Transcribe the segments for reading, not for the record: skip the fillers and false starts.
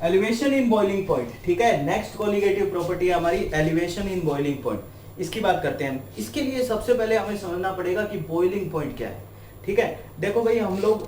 Elevation in boiling point, ठीक है। Next colligative property है हमारी एलिवेशन इन बॉइलिंग पॉइंट। इसकी बात करते हैं। इसके लिए सबसे पहले हमें समझना पड़ेगा कि बॉइलिंग पॉइंट क्या है, ठीक है। देखो भाई, हम लोग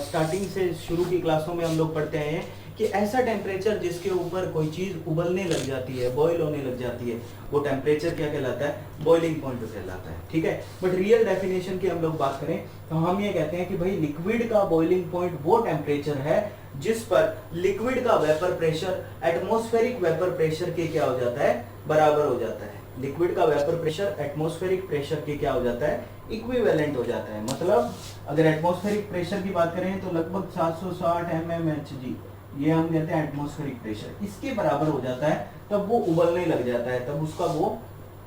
स्टार्टिंग से शुरू की क्लासों में हम लोग पढ़ते हैं कि ऐसा टेम्परेचर जिसके ऊपर कोई चीज उबलने लग जाती है, बॉईल होने लग जाती है, वो टेम्परेचर क्या कहलाता है? बॉइलिंग पॉइंट कहलाता है, ठीक है। बट रियल डेफिनेशन की हम लोग बात करें तो हम ये कहते हैं कि भाई लिक्विड का बॉइलिंग पॉइंट वो टेम्परेचर है जिस पर लिक्विड का vapour pressure atmospheric vapour pressure के क्या हो जाता है? बराबर हो जाता है। लिक्विड का वेपर प्रेशर एटमॉस्फेरिक प्रेशर के क्या हो जाता है? इक्विवेलेंट हो जाता है। मतलब अगर एटमॉस्फेरिक प्रेशर की बात करें तो लगभग 760 mmHg, ये हम कहते हैं एटमॉस्फेरिक प्रेशर, इसके बराबर हो जाता है, तब वो उबलने लग जाता है, तब उसका वो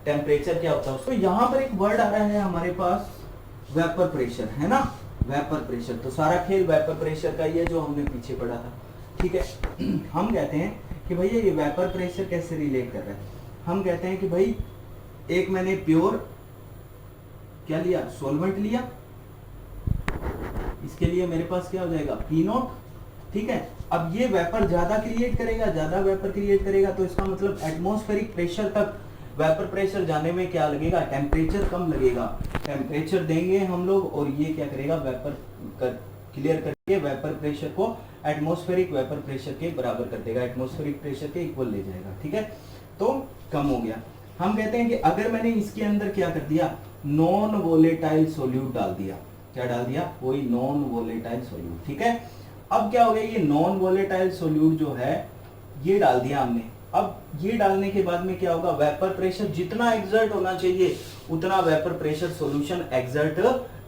टेम्परेचर क्या होता है? तो यहाँ पर एक वर्ड आ रहा है हमारे पास, वेपर प्रेशर, है ना, वेपर प्रेशर। तो सारा खेल वेपर प्रेशर का ही है जो हमने पीछे पढ़ा था, ठीक है। हम कहते हैं कि भैया ये वेपर प्रेशर कैसे रिलेट कर रहा है? हम कहते हैं कि भाई एक मैंने प्योर क्या लिया? सॉल्वेंट लिया, इसके लिए मेरे पास क्या हो जाएगा? P0, ठीक है। अब ये वेपर ज्यादा क्रिएट करेगा, ज्यादा वेपर क्रिएट करेगा, तो इसका मतलब एटमॉस्फेरिक प्रेशर तक वेपर प्रेशर जाने में क्या लगेगा? टेम्परेचर कम लगेगा। टेम्परेचर देंगे हम लोग और ये क्या करेगा? वेपर क्लियर करके वेपर प्रेशर को एटमॉस्फेरिक वेपर प्रेशर के बराबर कर देगा, एटमॉस्फेरिक प्रेशर के इक्वल ले जाएगा, ठीक है। तो कम हो गया। हम कहते हैं कि अगर मैंने इसके अंदर क्या कर दिया? नॉन वोलेटाइल सोल्यूट डाल दिया। क्या डाल दिया? वही नॉन वोलेटाइल सोल्यूट, ठीक है। अब क्या हो गया? ये नॉन वोलेटाइल सोल्यूट जो है ये डाल दिया हमने। अब ये डालने के बाद में क्या होगा? वेपर प्रेशर जितना एग्जर्ट होना चाहिए उतना वेपर प्रेशर सॉल्यूशन एग्जर्ट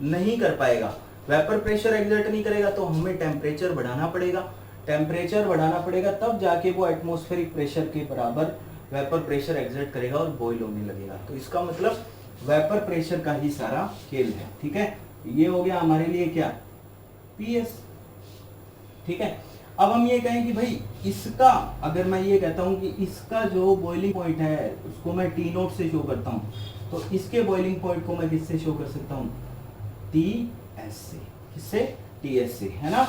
नहीं कर पाएगा। वेपर प्रेशर एग्जर्ट नहीं करेगा तो हमें टेम्परेचर बढ़ाना पड़ेगा। टेम्परेचर बढ़ाना पड़ेगा तब जाके वो एटमॉस्फेरिक प्रेशर के बराबर वेपर प्रेशर एग्जर्ट करेगा और बॉईल होने लगेगा। तो इसका मतलब वेपर प्रेशर का ही सारा खेल है, ठीक है। ये हो गया हमारे लिए क्या? पीएस, ठीक है। अब हम ये कहें कि भाई इसका, अगर मैं ये कहता हूं कि इसका जो बॉइलिंग पॉइंट है उसको मैं T0 से शो करता हूं, तो इसके बॉइलिंग पॉइंट को मैं किससे शो कर सकता हूं? TS से। किससे? TS से, है ना।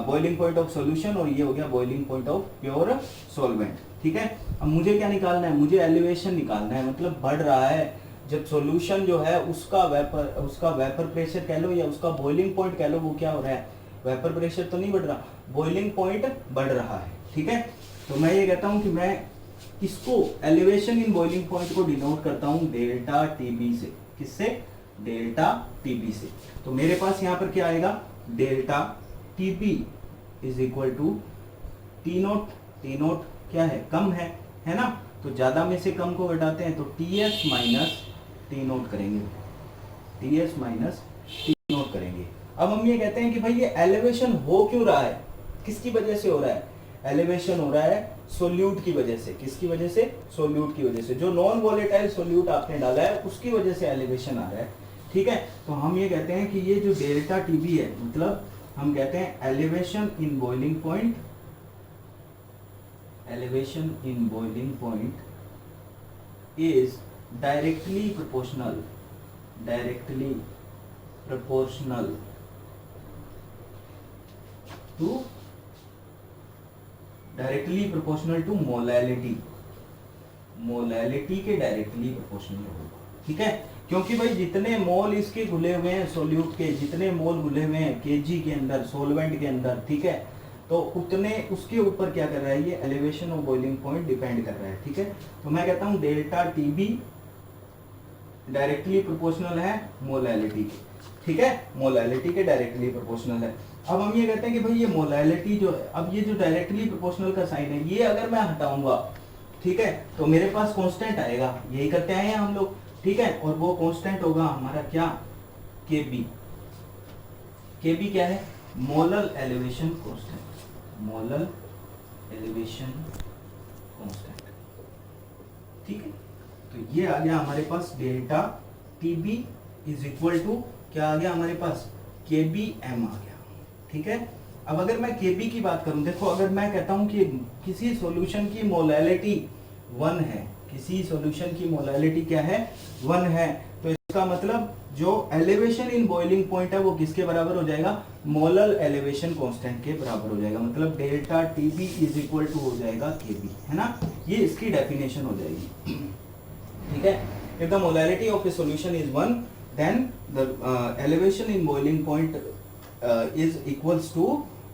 बॉइलिंग पॉइंट ऑफ सॉल्यूशन, और ये हो गया boiling point of pure solvent, ठीक है। अब मुझे क्या निकालना है? मुझे एलिवेशन निकालना है, मतलब बढ़ रहा है जब सॉल्यूशन जो है उसका वेपर प्रेशर कह लो या उसका बॉइलिंग पॉइंट कह लो, वो क्या हो रहा है? वेपर प्रेशर तो नहीं बढ़ रहा, बॉइलिंग पॉइंट बढ़ रहा है, ठीक है। तो मैं ये कहता हूं कि मैं इसको एलिवेशन इन बॉइलिंग पॉइंट को डिनोट करता हूं डेल्टा टीबी से। किससे? डेल्टा टीबी से। तो मेरे पास यहां पर क्या आएगा? Delta TB is equal to T0। T0 क्या है? कम है ना। तो ज्यादा में से कम को घटाते हैं तो TS माइनस T0 करेंगे, TS माइनस T0 करेंगे। अब हम ये कहते हैं कि भाई ये एलिवेशन हो क्यों रहा है? किसकी वजह से हो रहा है? एलिवेशन हो रहा है सोल्यूट की वजह से। किसकी वजह से? सोल्यूट की वजह से। जो नॉन वोलेटाइल सोल्यूट आपने डाला है उसकी वजह से एलिवेशन आ रहा है, ठीक है। तो हम ये कहते हैं कि ये जो डेल्टा टीबी है, मतलब हम कहते हैं elevation in boiling point, elevation in boiling point is directly proportional to molality के डायरेक्टली प्रोपोर्शनल होगा, ठीक है। क्योंकि भाई जितने मोल इसके घुले हुए हैं सोल्यूट के, जितने मोल घुले हुए हैं केजी के अंदर, सॉल्वेंट के अंदर, ठीक है, तो उतने उसके ऊपर क्या कर रहा है? ये elevation of boiling point depend कर रहा है, ठीक है। तो मैं कहता हूं डेल्टा टीबी डायरेक्टली प्रोपोर्शनल है मोलैलिटी के, ठीक है, मोलैलिटी के डायरेक्टली प्रोपोर्शनल है। अब हम ये कहते हैं कि भाई ये मोलैलिटी जो है, अब ये जो डायरेक्टली प्रोपोर्शनल का साइन है, ये अगर मैं हटाऊंगा, ठीक है, तो मेरे पास कांस्टेंट आएगा। यही करते आए हैं हम लोग, ठीक है। और वो कांस्टेंट होगा हमारा क्या? Kb। Kb क्या है? Molal elevation constant, molal elevation constant, ठीक है। तो ये आ गया हमारे पास delta Tb is equal to क्या आ गया हमारे पास? Kbm आ गया, ठीक है। अब अगर मैं Kb की बात करूं, देखो अगर मैं कहता हूं कि किसी सॉल्यूशन की मोलैलिटी 1 है, किसी सॉल्यूशन की मोलैलिटी क्या है? 1 है, तो इसका मतलब जो एलिवेशन इन बॉइलिंग पॉइंट है वो किसके बराबर हो जाएगा, मोलर एलिवेशन कांस्टेंट के बराबर हो जाएगा, मतलब delta TB is equal to हो जाएगा केबी, है ना, ये इसकी डेफिनेशन हो जाएगी। ठीक है, if the molarity of a solution is 1 then the elevation in boiling point is equals to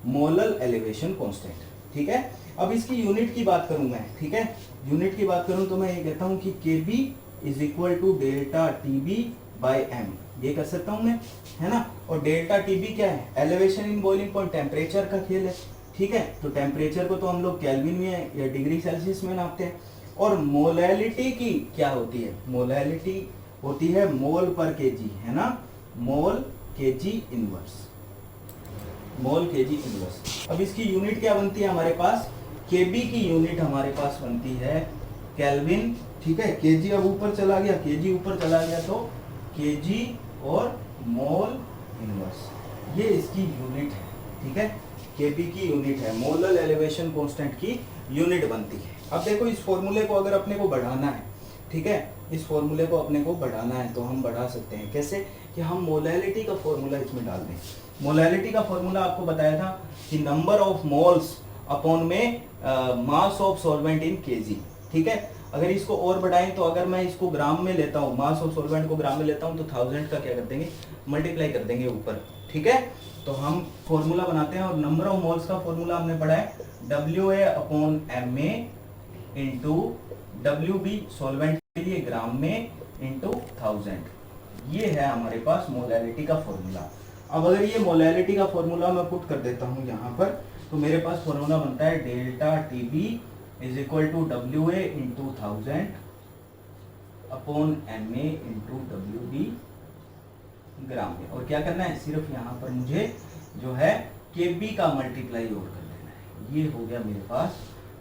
molar elevation constant. ठीक है, अब इसकी यूनिट की बात करूं मैं, ठीक है, यूनिट की बात करूं तो मैं ये कहता हूं कि K B is equal to delta T B by M, ये कर सकता हूं मैं, है ना। और डेल्टा टीबी क्या है, elevation in boiling point, temperature का खेल है। ठीक है, तो टेम्परेचर को तो हम लोग केल्विन में या डिग्री सेल्सियस में नापते हैं। और मोलैलिटी की क्या होती है, मोलैलिटी होती है मोल पर केजी, है ना, मोल केजी इनवर्स, मोल केजी इनवर्स। अब इसकी यूनिट क्या बनती है हमारे पास, केबी की यूनिट हमारे पास बनती है केल्विन। ठीक है, केजी अब ऊपर चला गया, केजी ऊपर चला गया तो केजी और मोल इनवर्स, ये इसकी यूनिट है। ठीक है, केबी की यूनिट है, मोलर एलिवेशन कांस्टेंट की यूनिट बनती है। अब देखो इस फॉर्मूले को अगर अपने को बढ़ाना है, ठीक है, इस फॉर्मूले को अपने को बढ़ाना है तो हम बढ़ा सकते हैं कैसे, कि हम मोलैलिटी का फॉर्मूला इसमें डाल दें। मोलैलिटी का फॉर्मूला आपको बताया था कि नंबर ऑफ मोल्स अपॉन में mass of solvent in KG. ठीक है, अगर इसको और बढ़ाएं तो अगर मैं इसको ग्राम में लेता हूँ, मास ऑफ सॉल्वेंट को ग्राम में लेता हूँ तो 1000 का क्या कर देंगे, मल्टीप्लाई कर देंगे ऊपर। ठीक है, तो हम फॉर्मूला बनाते हैं और नंबर ऑफ मोल्स का फॉर्मूला हमने पढ़ा है WA upon MA into WB solvent के लिए ग्राम में इंटू 1000, ये है हमारे पास मोलैलिटी का फॉर्मूला। अब अगर ये मोलैलिटी का फॉर्मूला मैं पुट कर देता हूँ यहाँ पर, तो मेरे पास फॉर्मूला बनता है delta TB is equal to WA into 1000 upon MA into WB gram में। और क्या करना है, सिर्फ यहाँ पर मुझे जो है KB का मल्टीप्लाई और कर देना है। ये हो गया मेरे पास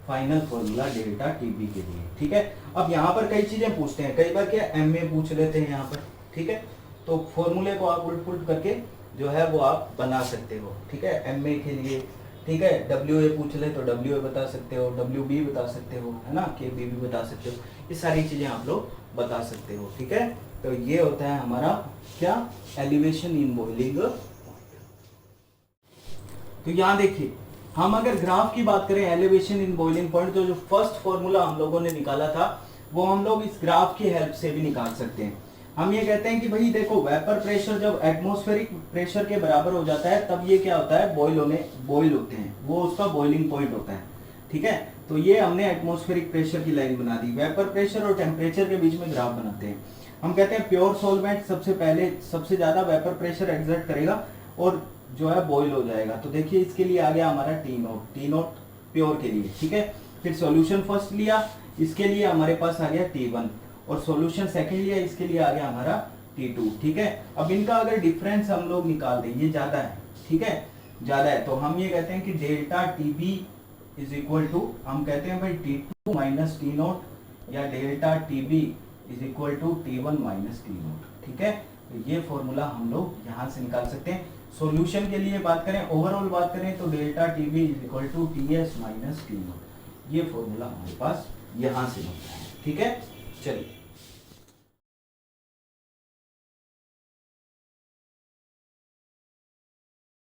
फाइनल फॉर्मूला डेल्टा TB के लिए। ठीक है, अब यहाँ पर कई चीजें पूछते हैं, कई बार क्या MA पूछ लेते हैं यहाँ पर। ठीक है, तो फॉर्मूले को आप उल्ट पुलट करके जो है वो आप बना सकते हो। ठीक है, MA के लिए, ठीक है, WA पूछ ले तो WA बता सकते हो, WB बता सकते हो, है ना, KB भी बता सकते हो, ये सारी चीजें आप लोग बता सकते हो। ठीक है, तो ये होता है हमारा क्या, एलिवेशन इन बॉइलिंग। तो यहाँ देखिए, हम अगर ग्राफ की बात करें एलिवेशन इन बॉइलिंग पॉइंट, तो जो फर्स्ट फॉर्मूला हम लोगों ने निकाला था वो हम लोग इस ग्राफ की हेल्प से भी निकाल सकते हैं। हम ये कहते हैं कि भाई देखो, वेपर प्रेशर जब एटमॉस्फेरिक प्रेशर के बराबर हो जाता है तब ये क्या होता है, बॉइल होते हैं, वो उसका बॉइलिंग पॉइंट होता है। ठीक है, तो ये हमने एटमॉस्फेरिक प्रेशर की लाइन बना दी। वेपर प्रेशर और टेम्परेचर के बीच में ग्राफ बनाते हैं। हम कहते हैं प्योर सॉल्वेंट सबसे पहले सबसे ज्यादा वेपर प्रेशर एक्सर्ट करेगा और जो है बॉइल हो जाएगा। तो देखिए इसके लिए आ गया हमारा T0 प्योर के लिए। ठीक है, फिर सॉल्यूशन फर्स्ट लिया, इसके लिए हमारे पास आ गया T1 और सॉल्यूशन सेकंड लिया, इसके लिए आ गया हमारा T2। ठीक है, अब इनका अगर डिफरेंस हम लोग निकाल दें, ये ज्यादा है, ठीक है, ज्यादा है, तो हम ये कहते हैं कि delta TB is equal to, हम कहते हैं भाई T2 माइनस T0 या delta TB is equal to T1 minus T0। ठीक है, तो ये फॉर्मूला हम लोग यहाँ से निकाल सकते हैं। सॉल्यूशन के लिए बात करें, ओवरऑल बात करें तो delta TB is equal to TS minus T0, ये फॉर्मूला हमारे पास यहाँ से बनता है। ठीक है, चलिए